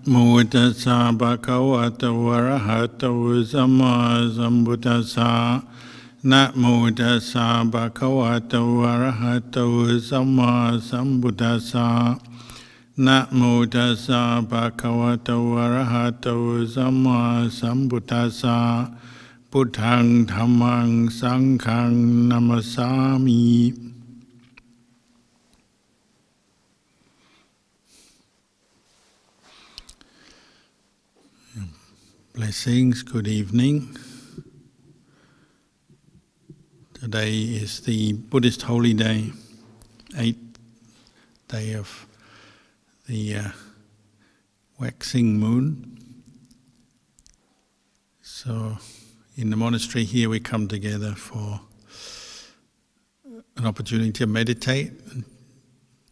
โมตัสสะภะคะวะโตอะระหะโตสัมมาสัมพุทธัสสะนะโมตัสสะภะคะวะโตอะระหะโตสัมมาสัมพุทธัสสะนะโมตัสสะภะคะวะโตอะระหะโตสัมมาสัมพุทธัสสะพุทธังธัมมังสังฆังนะมัสสามิ Blessings, good evening. Today is the Buddhist holy day, 8th day of the waxing moon. So in the monastery here we come together for an opportunity to meditate and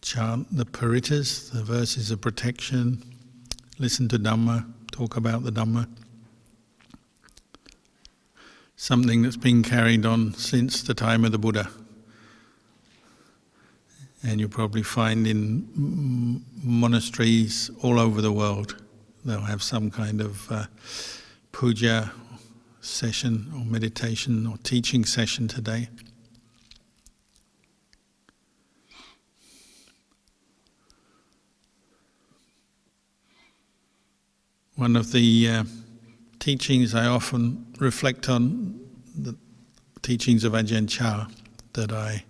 chant the paritas, the verses of protection, listen to Dhamma, talk about the Dhamma. Something that's been carried on since the time of the Buddha. And you'll probably find in monasteries all over the world, they'll have some kind of puja session or meditation or teaching session today. One of the teachings I often reflect on, the teachings of Ajahn Chah that I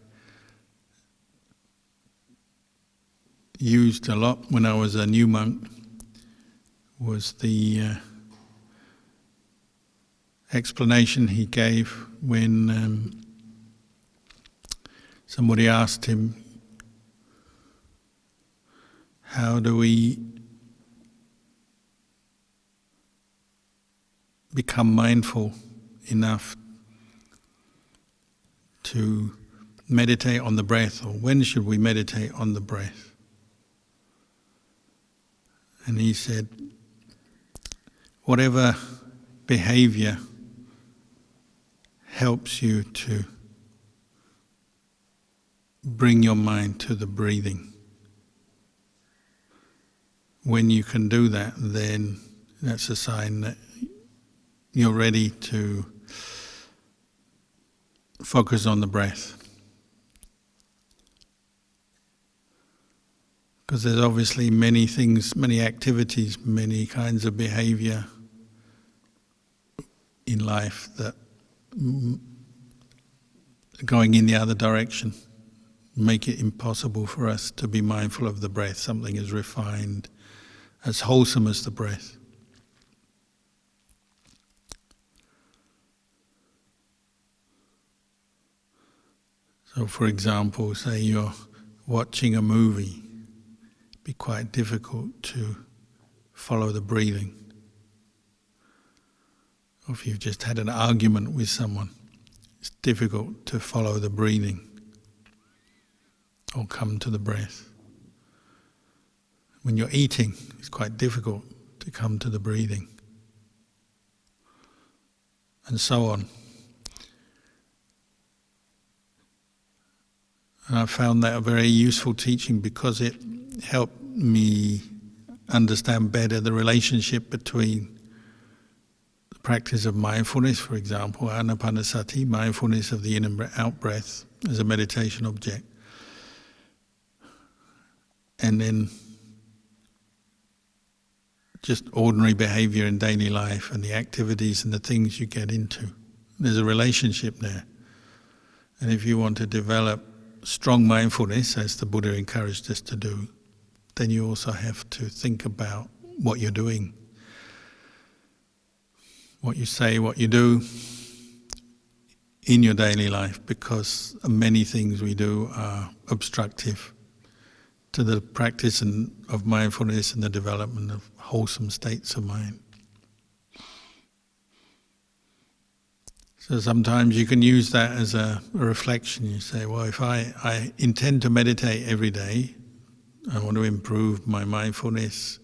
used a lot when I was a new monk, was the explanation he gave when somebody asked him, how do we become mindful enough to meditate on the breath, or when should we meditate on the breath? And he said, whatever behavior helps you to bring your mind to the breathing, when you can do that, then that's a sign that you're ready to focus on the breath. Because there's obviously many things, many activities, many kinds of behavior in life that going in the other direction make it impossible for us to be mindful of the breath, something as refined, as wholesome as the breath. So for example, say you're watching a movie, it'd be quite difficult to follow the breathing. Or if you've just had an argument with someone, it's difficult to follow the breathing or come to the breath. When you're eating, it's quite difficult to come to the breathing. And so on. And I found that a very useful teaching because it helped me understand better the relationship between the practice of mindfulness, for example, anapanasati, mindfulness of the in and out breath as a meditation object, and then just ordinary behavior in daily life and the activities and the things you get into. There's a relationship there. And if you want to develop strong mindfulness, as the Buddha encouraged us to do, then you also have to think about what you're doing, what you say, what you do in your daily life, because many things we do are obstructive to the practice of mindfulness and the development of wholesome states of mind. So sometimes you can use that as a reflection. You say, well, if I intend to meditate every day, I want to improve my mindfulness,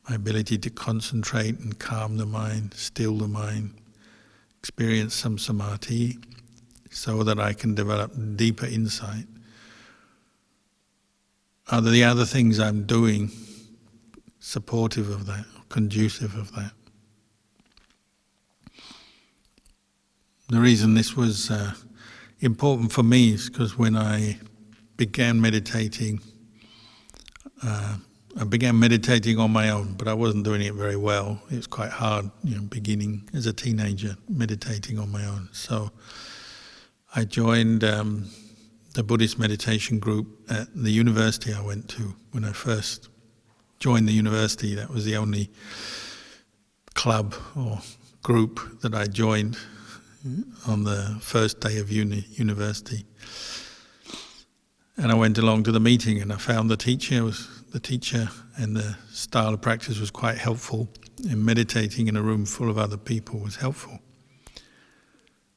my ability to concentrate and calm the mind, still the mind, experience some samadhi, so that I can develop deeper insight. Are the other things I'm doing supportive of that, conducive of that. The reason this was important for me is because when I began meditating, I began meditating on my own, but I wasn't doing it very well. It was quite hard, beginning as a teenager, meditating on my own. So I joined the Buddhist meditation group at the university I went to. When I first joined the university, that was the only club or group that I joined on the first day of university. And I went along to the meeting and I found the teacher, and the style of practice was quite helpful, and meditating in a room full of other people was helpful.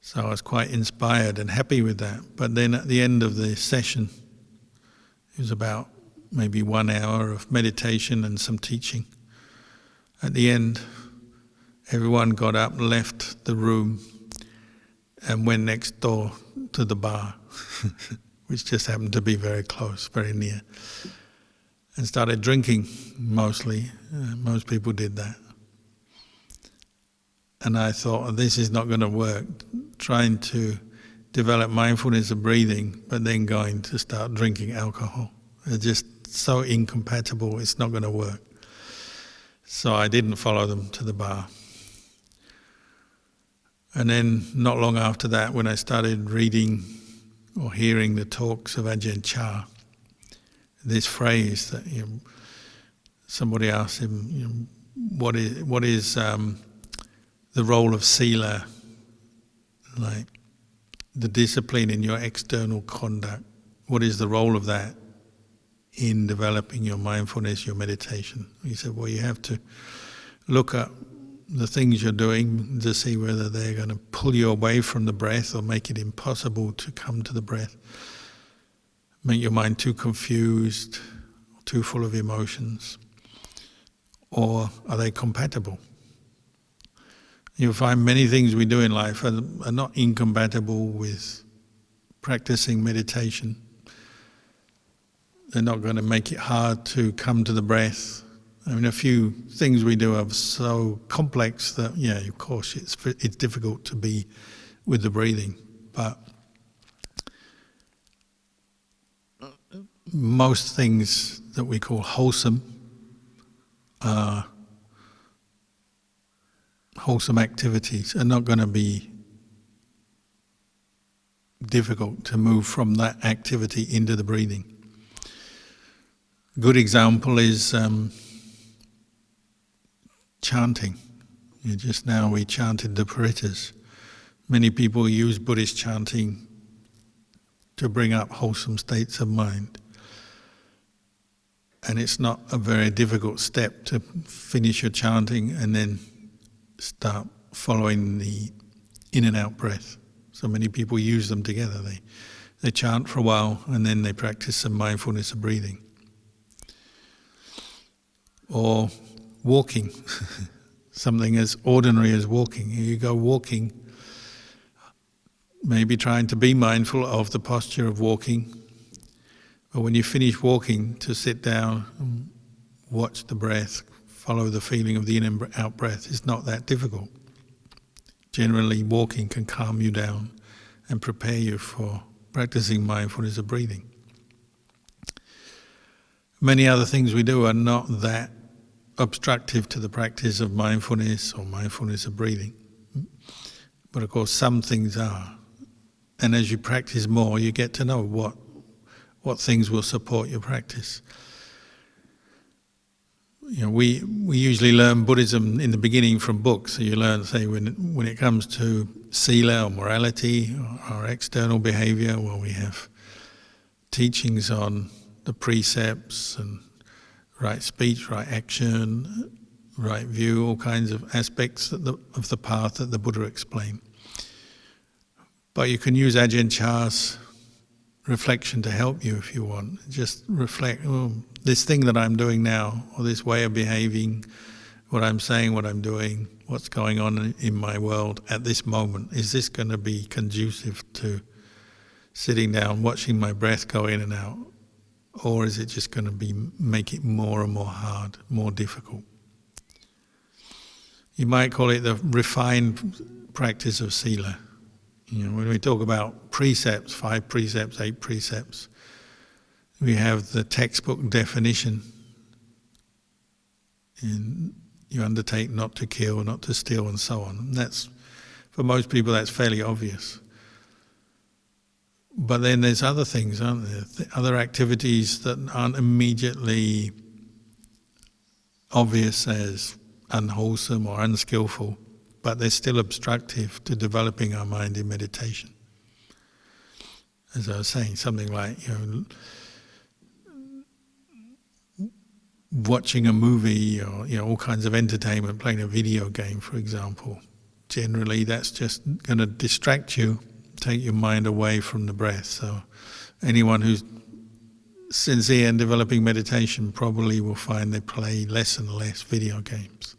So I was quite inspired and happy with that. But then at the end of the session, it was about maybe 1 hour of meditation and some teaching. At the end, everyone got up, left the room, and went next door to the bar, which just happened to be very close, very near, and started drinking mostly. Most people did that. And I thought, this is not going to work, trying to develop mindfulness of breathing, but then going to start drinking alcohol. They're just so incompatible, it's not going to work. So I didn't follow them to the bar. And then not long after that, when I started reading or hearing the talks of Ajahn Chah, this phrase that somebody asked him, what is the role of sila, like the discipline in your external conduct? What is the role of that in developing your mindfulness, your meditation? He said, well, you have to look at the things you're doing to see whether they're going to pull you away from the breath or make it impossible to come to the breath, make your mind too confused, too full of emotions, or are they compatible? You'll find many things we do in life are not incompatible with practicing meditation. They're not going to make it hard to come to the breath. I mean, a few things we do are so complex that, yeah, of course, it's difficult to be with the breathing. But most things that we call wholesome activities are not going to be difficult to move from that activity into the breathing. A good example is chanting. Just now we chanted the Paritas. Many people use Buddhist chanting to bring up wholesome states of mind. And it's not a very difficult step to finish your chanting and then start following the in and out breath. So many people use them together. They chant for a while and then they practice some mindfulness of breathing. Or walking, something as ordinary as walking. You go walking, maybe trying to be mindful of the posture of walking, but when you finish walking, to sit down and watch the breath, follow the feeling of the in and out breath is not that difficult. Generally, walking can calm you down and prepare you for practicing mindfulness of breathing. Many other things we do are not that obstructive to the practice of mindfulness or mindfulness of breathing. But of course some things are. And as you practice more, you get to know what things will support your practice. We usually learn Buddhism in the beginning from books. So you learn, say, when it comes to sila or morality or our external behavior, well, we have teachings on the precepts and right speech, right action, right view, all kinds of aspects of the path that the Buddha explained. But you can use Ajahn Chah's reflection to help you if you want. Just reflect, this thing that I'm doing now, or this way of behaving, what I'm saying, what I'm doing, what's going on in my world at this moment, is this going to be conducive to sitting down, watching my breath go in and out? Or is it just going to make it more and more hard, more difficult? You might call it the refined practice of sila. When we talk about precepts, 5 precepts, 8 precepts, we have the textbook definition. You undertake not to kill, not to steal, and so on. And that's, for most people, that's fairly obvious. But then there's other things, aren't there? Other activities that aren't immediately obvious as unwholesome or unskillful, but they're still obstructive to developing our mind in meditation. As I was saying, something like, watching a movie or all kinds of entertainment, playing a video game, for example. Generally, that's just going to distract you, take your mind away from the breath. So anyone who's sincere in developing meditation probably will find they play less and less video games.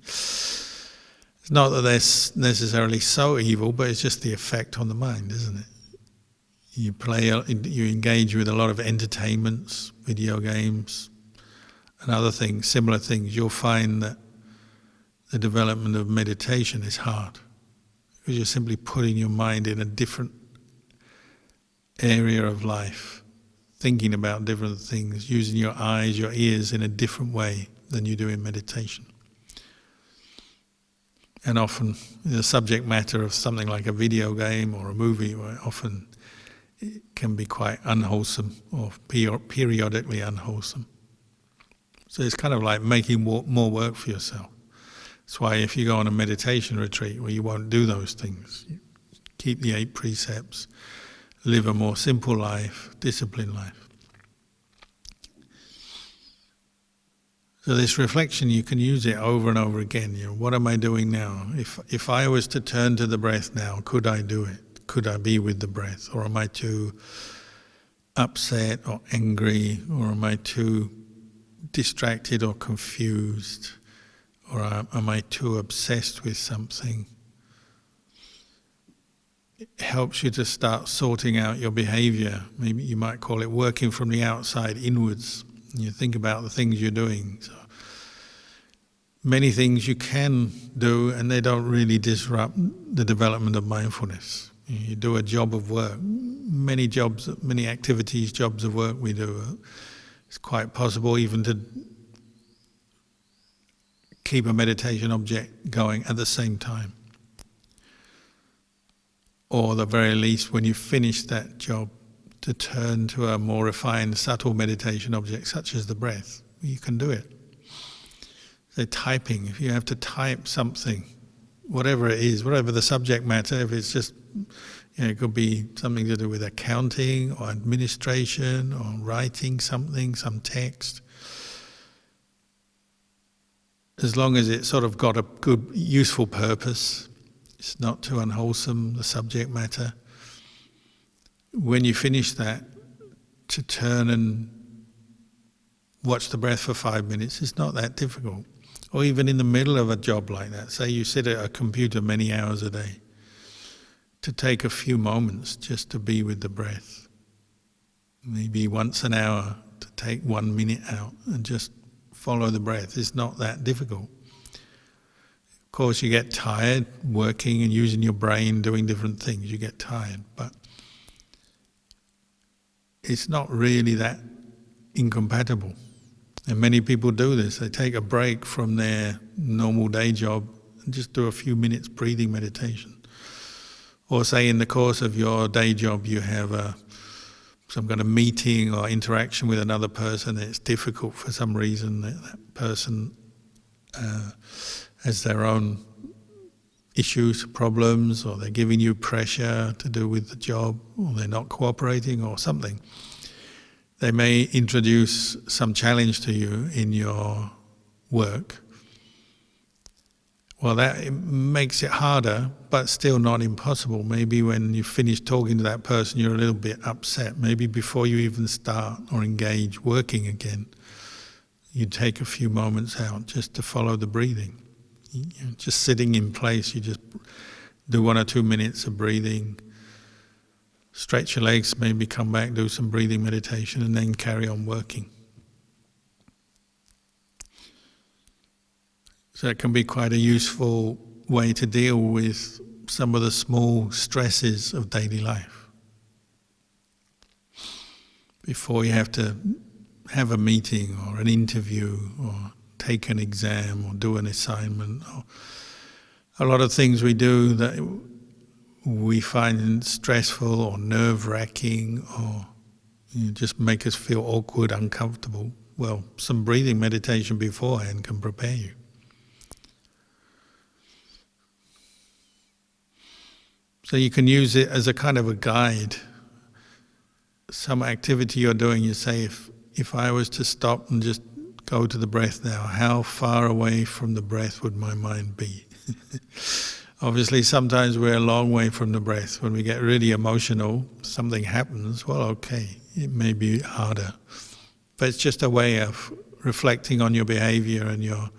It's not that they're necessarily so evil, but it's just the effect on the mind, isn't it? You engage with a lot of entertainments, video games, and other things, similar things. You'll find that the development of meditation is hard, because you're simply putting your mind in a different area of life, thinking about different things, using your eyes, your ears in a different way than you do in meditation. And often the subject matter of something like a video game or a movie, often it can be quite unwholesome or periodically unwholesome. So it's kind of like making more work for yourself. That's why if you go on a meditation retreat where you won't do those things, you keep the 8 precepts, live a more simple life, disciplined life. So this reflection, you can use it over and over again. What am I doing now? If I was to turn to the breath now, could I do it? Could I be with the breath? Or am I too upset or angry? Or am I too distracted or confused? Or am I too obsessed with something? It helps you to start sorting out your behavior. Maybe you might call it working from the outside inwards. You think about the things you're doing. So many things you can do and they don't really disrupt the development of mindfulness. You do a job of work. Many activities, jobs of work we do, it's quite possible even to keep a meditation object going at the same time. Or at the very least, when you finish that job, to turn to a more refined, subtle meditation object, such as the breath. You can do it. So typing, if you have to type something, whatever it is, whatever the subject matter, if it's just, it could be something to do with accounting or administration or writing something, some text. As long as it's sort of got a good, useful purpose, it's not too unwholesome, the subject matter. When you finish that, to turn and watch the breath for 5 minutes, it's not that difficult. Or even in the middle of a job like that, say you sit at a computer many hours a day, to take a few moments just to be with the breath. Maybe once an hour to take 1 minute out and just follow the breath. It's not that difficult. Of course, you get tired working and using your brain, doing different things. You get tired, but it's not really that incompatible. And many people do this. They take a break from their normal day job and just do a few minutes breathing meditation. Or say in the course of your day job you have some kind of meeting or interaction with another person and it's difficult for some reason. That person has their own issues, problems, or they're giving you pressure to do with the job, or they're not cooperating or something. They may introduce some challenge to you in your work. Well, that makes it harder, but still not impossible. Maybe when you finish talking to that person, you're a little bit upset. Maybe before you even start or engage working again, you take a few moments out just to follow the breathing. Just sitting in place, you just do 1 or 2 minutes of breathing. Stretch your legs, maybe come back, do some breathing meditation, and then carry on working. So it can be quite a useful way to deal with some of the small stresses of daily life. Before you have to have a meeting or an interview or take an exam or do an assignment, or a lot of things we do that we find stressful or nerve-wracking or just make us feel awkward, uncomfortable. Well, some breathing meditation beforehand can prepare you. So you can use it as a kind of a guide. Some activity you're doing, you say, if I was to stop and just go to the breath now, how far away from the breath would my mind be? Obviously, sometimes we're a long way from the breath. When we get really emotional, something happens, well, okay, it may be harder. But it's just a way of reflecting on your behavior and your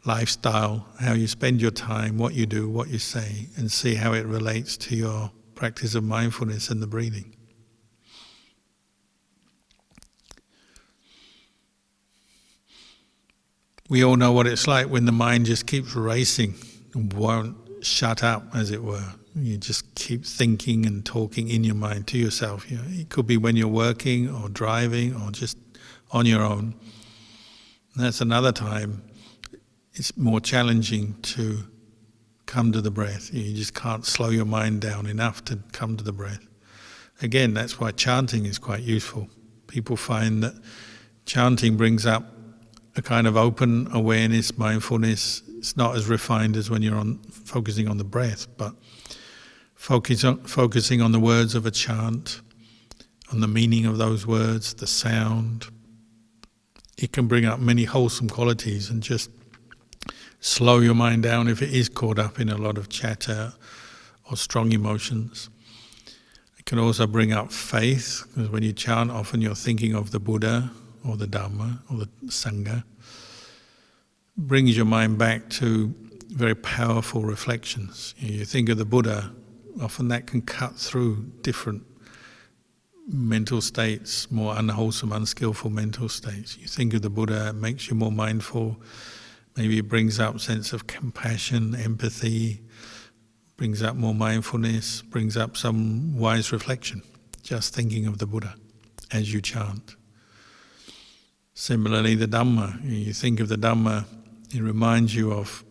lifestyle, how you spend your time, what you do, what you say, and see how it relates to your practice of mindfulness and the breathing. We all know what it's like when the mind just keeps racing and won't shut up, as it were. You just keep thinking and talking in your mind to yourself. It could be when you're working or driving or just on your own. And that's another time it's more challenging to come to the breath. You just can't slow your mind down enough to come to the breath. Again, that's why chanting is quite useful. People find that chanting brings up a kind of open awareness, mindfulness. It's not as refined as when you're focusing on the breath, but focusing on the words of a chant, on the meaning of those words, the sound. It can bring up many wholesome qualities and just slow your mind down if it is caught up in a lot of chatter or strong emotions. It can also bring up faith, because when you chant, often you're thinking of the Buddha or the Dhamma or the Sangha. It brings your mind back to very powerful reflections. You think of the Buddha, often that can cut through different mental states, more unwholesome, unskillful mental states. You think of the Buddha, it makes you more mindful. Maybe it brings up sense of compassion, empathy, brings up more mindfulness, brings up some wise reflection, just thinking of the Buddha as you chant. Similarly, the Dhamma, you think of the Dhamma, it reminds you of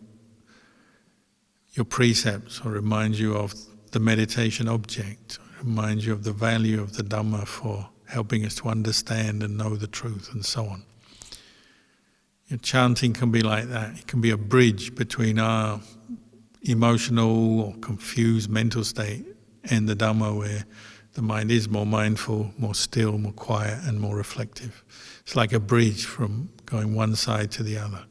your precepts, or reminds you of the meditation object, or reminds you of the value of the Dhamma for helping us to understand and know the truth, and so on. Your chanting can be like that. It can be a bridge between our emotional or confused mental state and the Dhamma, where the mind is more mindful, more still, more quiet, and more reflective. It's like a bridge from going one side to the other.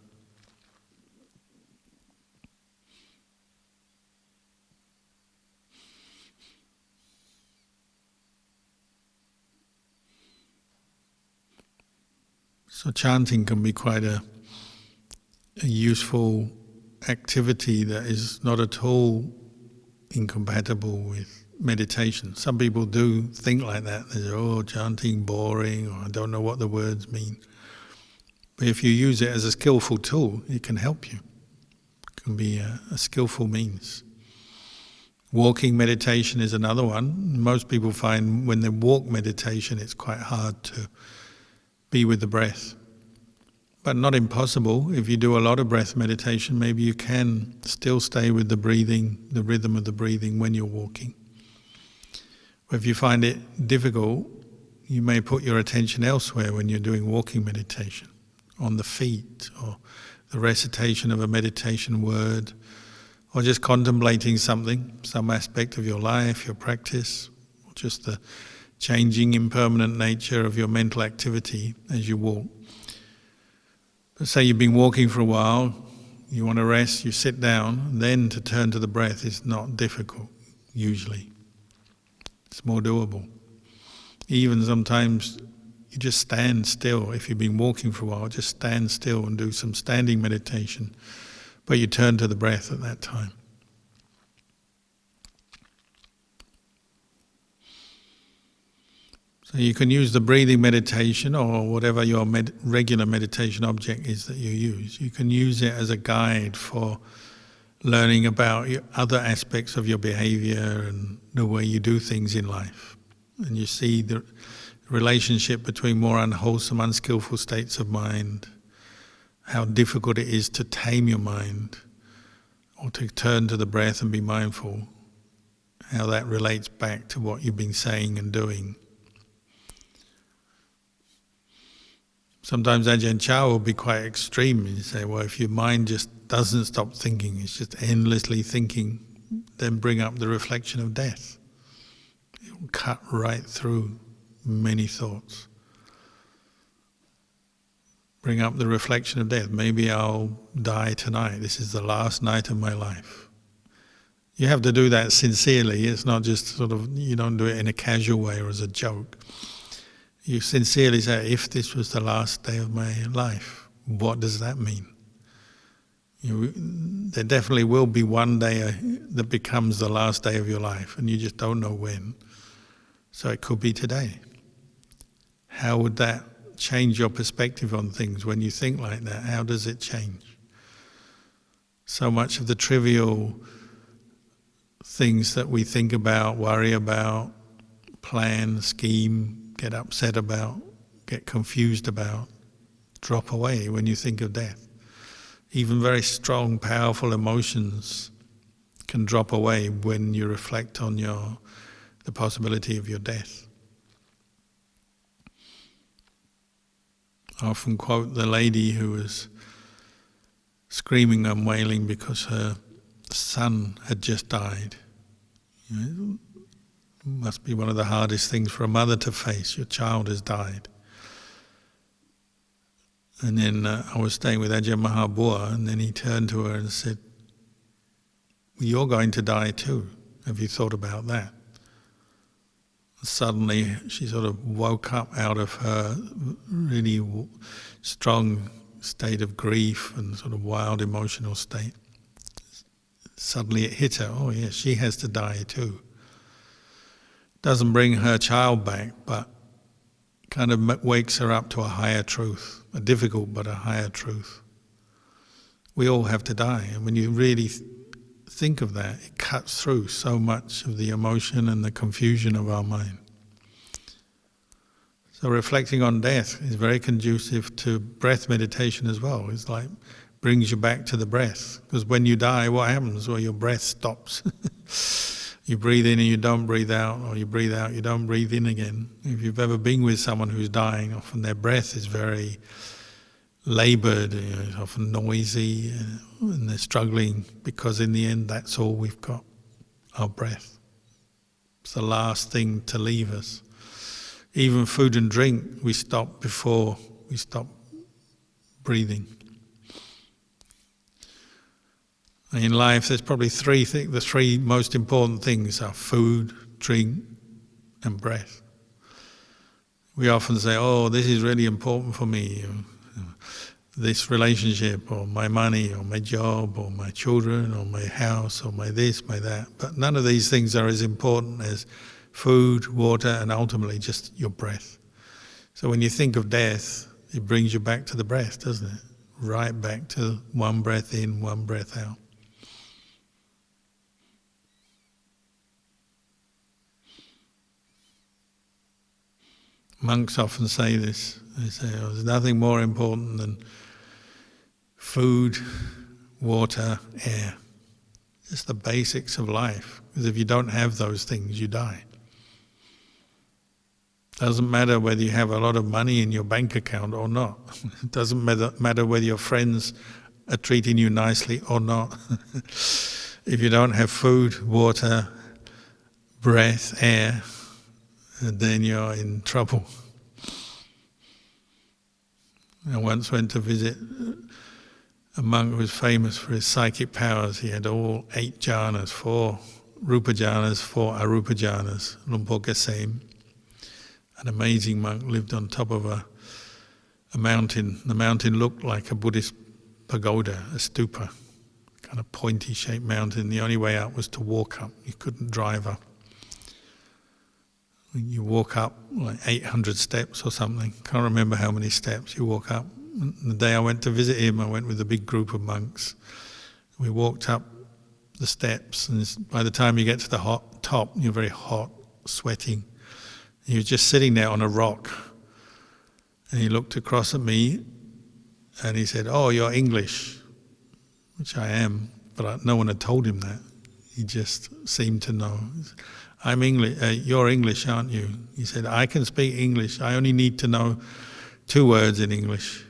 So chanting can be quite a useful activity that is not at all incompatible with meditation. Some people do think like that. They say, oh, chanting boring, or I don't know what the words mean. But if you use it as a skillful tool, it can help you. It can be a skillful means. Walking meditation is another one. Most people find when they walk meditation, it's quite hard to be with the breath. But not impossible. If you do a lot of breath meditation, maybe you can still stay with the breathing, the rhythm of the breathing when you're walking. If you find it difficult, you may put your attention elsewhere when you're doing walking meditation, on the feet, or the recitation of a meditation word, or just contemplating something, some aspect of your life, your practice, or just the changing, impermanent nature of your mental activity as you walk. But say you've been walking for a while, you want to rest, you sit down, then to turn to the breath is not difficult, usually. It's more doable. Even sometimes you just stand still. If you've been walking for a while, just stand still and do some standing meditation, but you turn to the breath at that time. So you can use the breathing meditation or whatever your regular meditation object is that you use. You can use it as a guide for learning about other aspects of your behavior and the way you do things in life. And you see the relationship between more unwholesome, unskillful states of mind, how difficult it is to tame your mind or to turn to the breath and be mindful, how that relates back to what you've been saying and doing. Sometimes Ajahn Chah will be quite extreme and say, well, if your mind just doesn't stop thinking, it's just endlessly thinking, then bring up the reflection of death. It will cut right through many thoughts. Bring up the reflection of death. Maybe I'll die tonight. This is the last night of my life. You have to do that sincerely. It's not just sort of, you don't do it in a casual way or as a joke. You sincerely say, if this was the last day of my life, what does that mean? There definitely will be one day that becomes the last day of your life, and you just don't know when. So it could be today. How would that change your perspective on things when you think like that? How does it change? So much of the trivial things that we think about, worry about, plan, scheme, get upset about, get confused about, drop away when you think of death. Even very strong, powerful emotions can drop away when you reflect on the possibility of your death. I often quote the lady who was screaming and wailing because her son had just died. Must be one of the hardest things for a mother to face. Your child has died. And then I was staying with Ajahn Mahabua, and then he turned to her and said, well, you're going to die too. Have you thought about that? Suddenly she sort of woke up out of her really strong state of grief and sort of wild emotional state. Suddenly it hit her, oh yes, she has to die too. Doesn't bring her child back, but kind of wakes her up to a higher truth, a difficult but a higher truth. We all have to die, and when you really think of that, it cuts through so much of the emotion and the confusion of our mind. So reflecting on death is very conducive to breath meditation as well. It's like brings you back to the breath, because when you die, what happens? Well, your breath stops. You breathe in and you don't breathe out, or you breathe out, you don't breathe in again. If you've ever been with someone who's dying, often their breath is very laboured, it's often noisy, and they're struggling, because in the end that's all we've got, our breath. It's the last thing to leave us. Even food and drink, we stop before we stop breathing. In life, there's probably the three most important things are food, drink, and breath. We often say, oh, this is really important for me, this relationship, or my money, or my job, or my children, or my house, or my this, my that. But none of these things are as important as food, water, and ultimately just your breath. So when you think of death, it brings you back to the breath, doesn't it? Right back to one breath in, one breath out. Monks often say this. They say, oh, there's nothing more important than food, water, air. Just the basics of life. Because if you don't have those things, you die. Doesn't matter whether you have a lot of money in your bank account or not. It doesn't matter whether your friends are treating you nicely or not. If you don't have food, water, breath, air, then you're in trouble. I once went to visit a monk who was famous for his psychic powers. He had all 8 jhanas, 4 rupa jhanas, 4 arupa jhanas. Lumpur Gesem, an amazing monk, lived on top of a mountain. The mountain looked like a Buddhist pagoda, a stupa, kind of pointy shaped mountain. The only way up was to walk up. You couldn't drive up. You walk up like 800 steps or something. Can't remember how many steps you walk up. And the day I went to visit him, I went with a big group of monks. We walked up the steps, and by the time you get to the top, you're very hot, sweating. He was just sitting there on a rock, and he looked across at me, and he said, "Oh, you're English," which I am, but no one had told him that. He just seemed to know. "I'm English. You're English, aren't you?" He said, "I can speak English. I only need to know 2 words in English: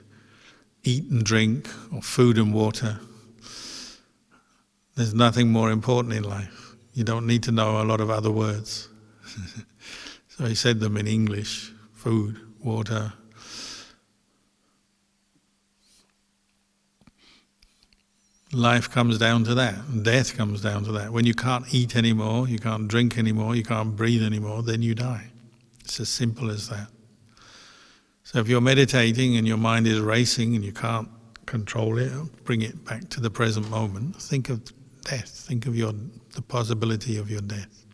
eat and drink, or food and water. There's nothing more important in life. You don't need to know a lot of other words." So he said them in English: food, water. Life comes down to that, and death comes down to that. When you can't eat anymore, you can't drink anymore, you can't breathe anymore, then you die. It's as simple as that. So if you're meditating and your mind is racing and you can't control it, bring it back to the present moment, think of death, think of the possibility of your death.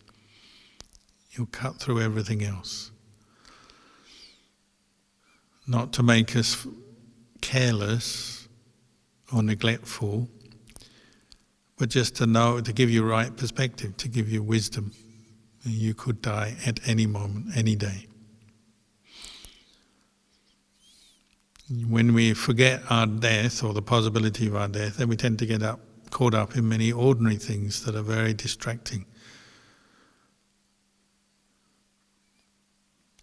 You'll cut through everything else. Not to make us careless or neglectful, but just to know, to give you right perspective, to give you wisdom. You could die at any moment, any day. When we forget our death or the possibility of our death, then we tend to get caught up in many ordinary things that are very distracting.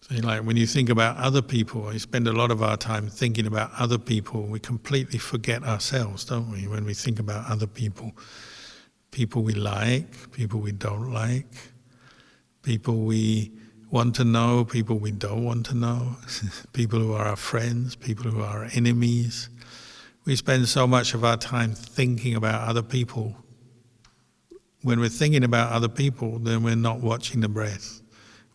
So like when you think about other people, we spend a lot of our time thinking about other people. We completely forget ourselves, don't we, when we think about other people. People we like, people we don't like, people we want to know, people we don't want to know, people who are our friends, people who are our enemies. We spend so much of our time thinking about other people. When we're thinking about other people, then we're not watching the breath.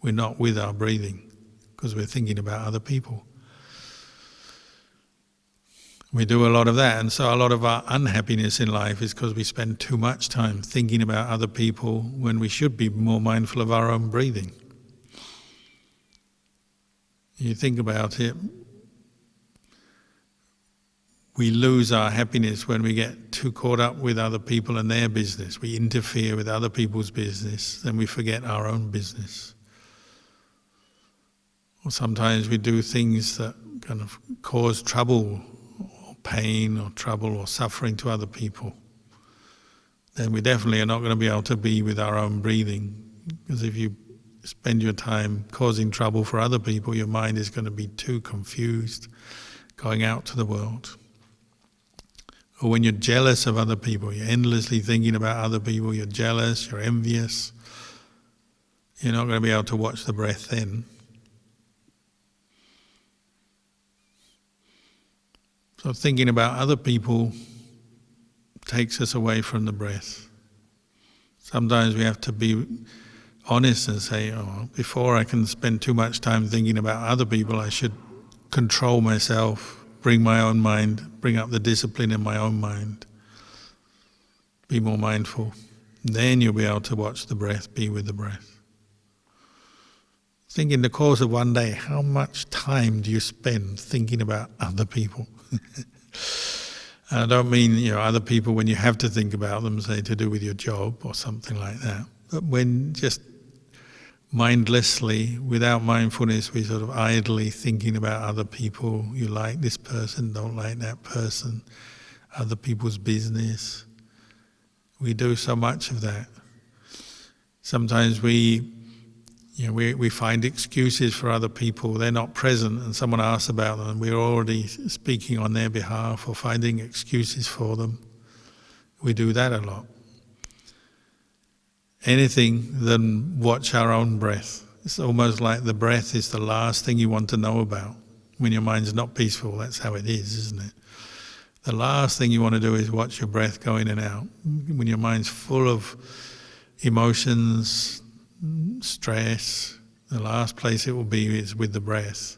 We're not with our breathing, because we're thinking about other people. We do a lot of that, and so a lot of our unhappiness in life is because we spend too much time thinking about other people when we should be more mindful of our own breathing. You think about it, we lose our happiness when we get too caught up with other people and their business. We interfere with other people's business, then we forget our own business. Or sometimes we do things that kind of cause trouble or pain or trouble or suffering to other people. Then we definitely are not going to be able to be with our own breathing, because if you spend your time causing trouble for other people, your mind is going to be too confused going out to the world. Or when you're jealous of other people, you're endlessly thinking about other people, you're jealous, you're envious, you're not going to be able to watch the breath then. So thinking about other people takes us away from the breath. Sometimes we have to be honest and say, before I can spend too much time thinking about other people, I should control myself, bring my own mind, bring up the discipline in my own mind, be more mindful. Then you'll be able to watch the breath, be with the breath. Think in the course of one day, how much time do you spend thinking about other people? And I don't mean other people when you have to think about them, say to do with your job or something like that. But when just mindlessly, without mindfulness, we sort of idly thinking about other people. You like this person, don't like that person, other people's business. We do so much of that. Sometimes we find excuses for other people. They're not present and someone asks about them and we're already speaking on their behalf or finding excuses for them. We do that a lot. Anything than watch our own breath. It's almost like the breath is the last thing you want to know about. When your mind's not peaceful, that's how it is, isn't it? The last thing you want to do is watch your breath go in and out. When your mind's full of emotions, stress, the last place it will be is with the breath.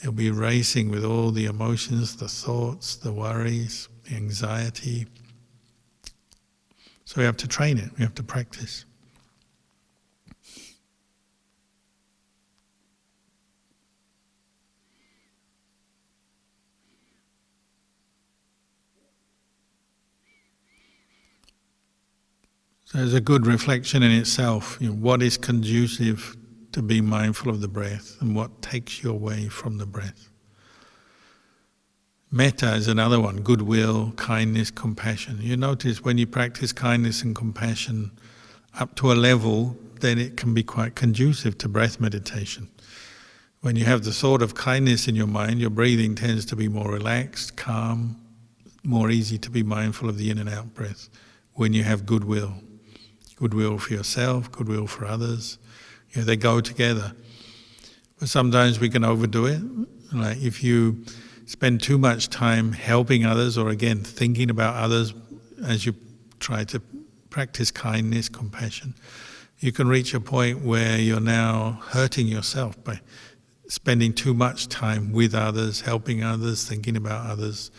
It'll be racing with all the emotions, the thoughts, the worries, the anxiety. So we have to train it, we have to practice. So it's a good reflection in itself. What is conducive to be mindful of the breath and what takes you away from the breath. Metta is another one, goodwill, kindness, compassion. You notice when you practice kindness and compassion up to a level, then it can be quite conducive to breath meditation. When you have the thought of kindness in your mind, your breathing tends to be more relaxed, calm, more easy to be mindful of the in and out breath. When you have goodwill for yourself, goodwill for others, they go together. But sometimes we can overdo it. Like if you spend too much time helping others, or again thinking about others as you try to practice kindness, compassion, you can reach a point where you're now hurting yourself by spending too much time with others, helping others, thinking about others,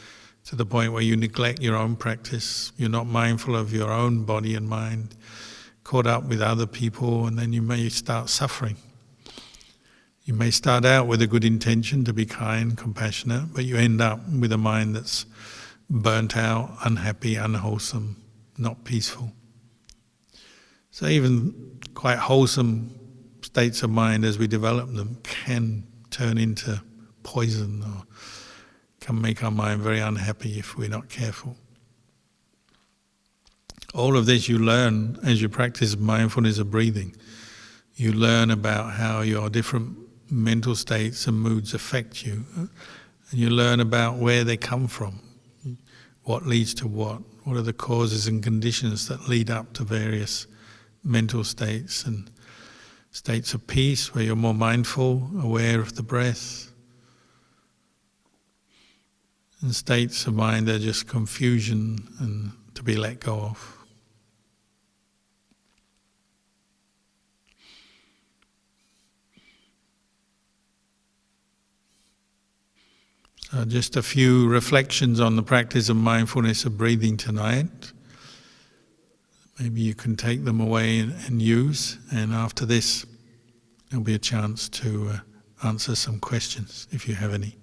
to the point where you neglect your own practice. You're not mindful of your own body and mind, caught up with other people, and then you may start suffering. You may start out with a good intention to be kind, compassionate, but you end up with a mind that's burnt out, unhappy, unwholesome, not peaceful. So even quite wholesome states of mind, as we develop them, can turn into poison or can make our mind very unhappy if we're not careful. All of this you learn as you practice mindfulness of breathing. You learn about how your different mental states and moods affect you. And you learn about where they come from, what leads to what are the causes and conditions that lead up to various mental states, and states of peace where you're more mindful, aware of the breath, and states of mind that are just confusion and to be let go of. So just a few reflections on the practice of mindfulness of breathing tonight. Maybe you can take them away and use, and after this there'll be a chance to answer some questions if you have any.